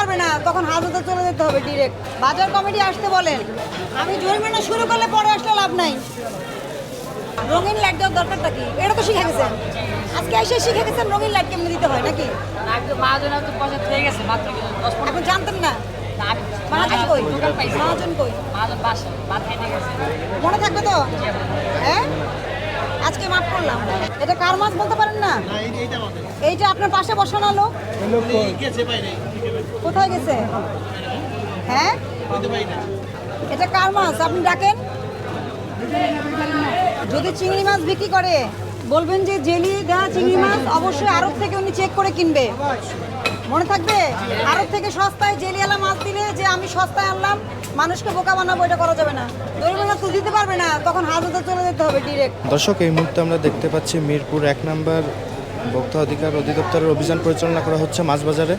পারবে না, তখন হাজতে চলে যেতে হবে ডিরেক্ট। বাজার কমিটি আসতে বলেন, আমি জরিমানা শুরু করলে পরে আসলে লাভ নাই। রঙিন লাইট দেওয়ার দরকারটা কি? এটা তো শিখে গেছেন, আজকে এসে শিখে গেছেন রঙিন লাইট কেমনি দিতে হয় নাকি? এখন জানতেন না? মহাজন কই? মহাজন কই? মনে থাকবে তো? হ্যাঁ, আজকে মাফ করলাম। এটা কার মাছ বলতে পারেন না? এইটা আপনার পাশে বসানো লোক কোথায় গেছে? হ্যাঁ, এটা কার মাছ আপনি ডাকেন। যদি চিংড়ি মাছ বিক্রি করে বলবেন যে জেলি দেওয়া চিংড়ি মাছ অবশ্যই আড়ত থেকে উনি চেক করে কিনবে, মনে থাকবে। আড়ত থেকে সস্তায় জেলিওয়ালা মাছ দিলে যে আমি সস্তায় আনলাম, মানুষকে বোকা বানাবো, এটা করা যাবে না। জরিমানা তো দিতে পারবে না, তখন হাজতে চলে যেতে হবে ডিরেক্ট। দর্শক, এই মুহূর্তে আমরা দেখতে পাচ্ছি মিরপুর 1 নম্বর ভোক্তা অধিকার অধিদপ্তরের অভিযান পরিচালনা করা হচ্ছে মাছ বাজারে।